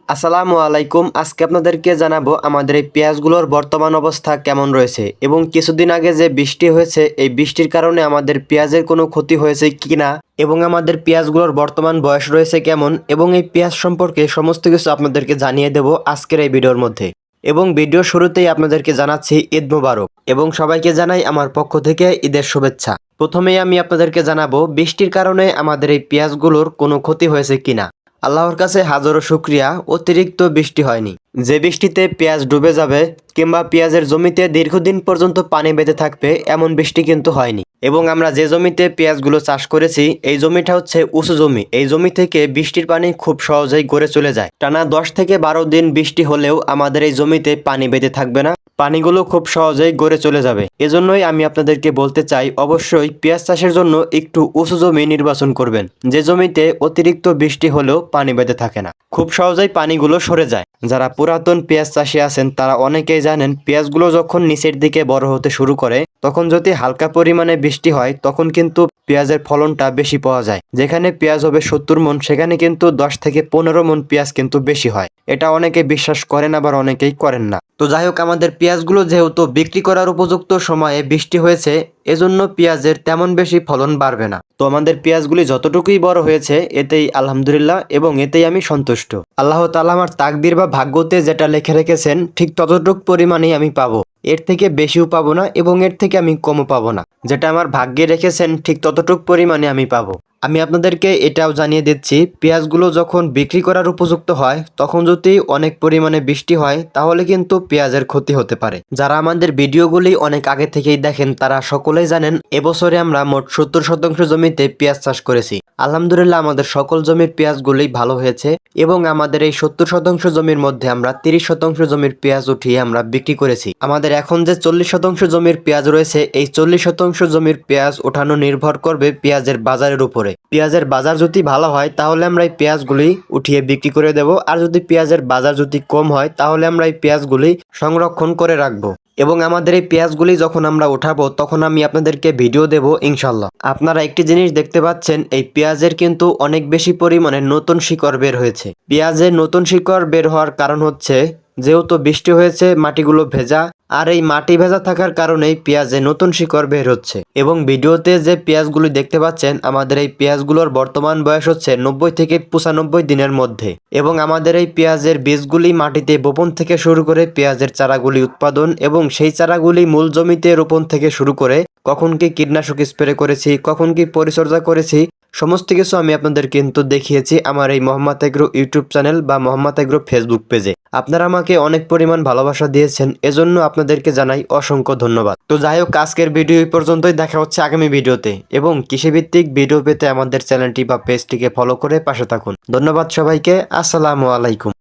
আসসালামু আলাইকুম। আজকে আপনাদেরকে জানাবো আমাদের এই পেঁয়াজগুলোর বর্তমান অবস্থা কেমন রয়েছে এবং কিছুদিন আগে যে বৃষ্টি হয়েছে এই বৃষ্টির কারণে আমাদের পেঁয়াজের কোনো ক্ষতি হয়েছে কিনা এবং আমাদের পেঁয়াজগুলোর বর্তমান বয়স রয়েছে কেমন এবং এই পেঁয়াজ সম্পর্কে সমস্ত কিছু আপনাদেরকে জানিয়ে দেব আজকের এই ভিডিওর মধ্যে। এবং ভিডিও শুরুতেই আপনাদেরকে জানাচ্ছি ঈদ মোবারক এবং সবাইকে জানাই আমার পক্ষ থেকে ঈদের শুভেচ্ছা। প্রথমেই আমি আপনাদেরকে জানাবো বৃষ্টির কারণে আমাদের এই পেঁয়াজগুলোর কোনো ক্ষতি হয়েছে কিনা। আল্লাহর কাছে হাজারো শুকরিয়া, অতিরিক্ত বৃষ্টি হয়নি। যে বৃষ্টিতে পেঁয়াজ ডুবে যাবে কিংবা পেঁয়াজের জমিতে দীর্ঘদিন পর্যন্ত পানি বেঁধে থাকবে এমন বৃষ্টি কিন্তু হয়নি। এবং আমরা যে জমিতে পেঁয়াজগুলো চাষ করেছি এই জমিটা হচ্ছে উঁচু জমি। এই জমি থেকে বৃষ্টির পানি খুব সহজেই গড়ে চলে যায়। টানা 10 থেকে 12 দিন বৃষ্টি হলেও আমাদের এই জমিতে পানি বেঁধে থাকবে না, পানিগুলো খুব সহজেই গড়ে চলে যাবে। এজন্যই আমি আপনাদেরকে বলতে চাই অবশ্যই পেঁয়াজ চাষের জন্য একটু উঁচু জমি নির্বাচন করবেন, যে জমিতে অতিরিক্ত বৃষ্টি হলেও পানি বেঁধে থাকে না, খুব সহজেই পানিগুলো সরে যায়। যারা পুরাতন পেঁয়াজ চাষি আছেন তারা অনেকেই জানেন পেঁয়াজগুলো যখন নিচের দিকে বড় হতে শুরু করে তখন যদি হালকা পরিমাণে বৃষ্টি হয় তখন কিন্তু পেঁয়াজের ফলনটা বেশি পাওয়া যায়। যেখানে পেঁয়াজ হবে 70 মন সেখানে কিন্তু 10 থেকে 15 মন পেঁয়াজ কিন্তু বেশি হয়। এটা অনেকে বিশ্বাস করেন আবার অনেকেই করেন না। তো যাই হোক, আমাদের পেঁয়াজগুলো যেহেতু বিক্রি করার উপযুক্ত সময়ে বৃষ্টি হয়েছে এজন্য পেঁয়াজের তেমন বেশি ফলন বাড়বে না। তো আমাদের পেঁয়াজগুলি যতটুকুই বড় হয়েছে এতেই আলহামদুলিল্লাহ এবং এতেই আমি সন্তুষ্ট। আল্লাহ তাআলা আমার তাকদির বা ভাগ্যতে যেটা লিখে রেখেছেন ঠিক ততটুক পরিমাণেই আমি পাবো, এর থেকে বেশিও পাবো না এবং এর থেকে আমি কমও পাবো না। যেটা আমার ভাগ্যে রেখেছেন ঠিক ততটুক পরিমাণে আমি পাবো। আমি আপনাদেরকে এটাও জানিয়ে দিচ্ছি পেঁয়াজগুলো যখন বিক্রি করার উপযুক্ত হয় তখন যদি অনেক পরিমাণে বৃষ্টি হয় তাহলে কিন্তু পেঁয়াজের ক্ষতি হতে পারে। যারা আমাদের ভিডিওগুলি অনেক আগে থেকেই দেখেন তারা সকলেই জানেন এবছরে আমরা মোট 70% জমিতে পেঁয়াজ চাষ করেছি। আলহামদুলিল্লাহ আমাদের সকল জমির পেঁয়াজগুলি ভালো হয়েছে এবং আমাদের এই 70% জমির মধ্যে আমরা 30% জমির পেঁয়াজ উঠিয়ে আমরা বিক্রি করেছি। আমাদের এখন যে 40% জমির পেঁয়াজ রয়েছে এই 40% জমির পেঁয়াজ ওঠানো নির্ভর করবে পেঁয়াজের বাজারের উপরে। পেঁয়াজের বাজার যদি ভালো হয় তাহলে আমরা এই পেঁয়াজগুলি উঠিয়ে বিক্রি করে দেব, আর যদি পেঁয়াজের বাজার যদি কম হয় তাহলে আমরা এই পেঁয়াজগুলি সংরক্ষণ করে রাখবো। এবং আমাদের এই পেঁয়াজগুলি যখন আমরা উঠাবো তখন আমি আপনাদেরকে ভিডিও দেব ইনশাল্লাহ। আপনারা একটি জিনিস দেখতে পাচ্ছেন এই পেঁয়াজের কিন্তু অনেক বেশি পরিমাণে নতুন শিকড় বের হয়েছে। পেঁয়াজের নতুন শিকড় বের হওয়ার কারণ হচ্ছে যেহেতু বৃষ্টি হয়েছে মাটিগুলো ভেজা, আর এই মাটি ভেজা থাকার কারণেই পেঁয়াজে নতুন শিকড় বের হচ্ছে। এবং ভিডিওতে যে পেঁয়াজগুলি দেখতে পাচ্ছেন আমাদের এই পেঁয়াজগুলোর বর্তমান বয়স হচ্ছে 90 থেকে 95 দিনের মধ্যে। এবং আমাদের এই পেঁয়াজের বীজগুলি মাটিতে বপন থেকে শুরু করে পেঁয়াজের চারাগুলি উৎপাদন এবং সেই চারাগুলি মূল জমিতে রোপণ থেকে শুরু করে কখন কি কীটনাশক স্প্রে করেছি, কখন কি পরিচর্যা করেছি সমস্ত কিছু আমি আপনাদের কিন্তু দেখিয়েছি আমার এই মোহাম্মদ এগ্রো ইউটিউব চ্যানেল বা মোহাম্মদ এগ্রো ফেসবুক পেজে। আপনারা আমাকে অনেক পরিমাণ ভালোবাসা দিয়েছেন, এজন্য আপনাদেরকে জানাই অসংখ্য ধন্যবাদ। তো যাই হোক, আজকের ভিডিও এই পর্যন্তই। দেখা হচ্ছে আগামী ভিডিওতে এবং কৃষিভিত্তিক ভিডিও পেতে আমাদের চ্যানেলটি বা পেজটিকে ফলো করে পাশে থাকুন। ধন্যবাদ সবাইকে। আসসালামু আলাইকুম।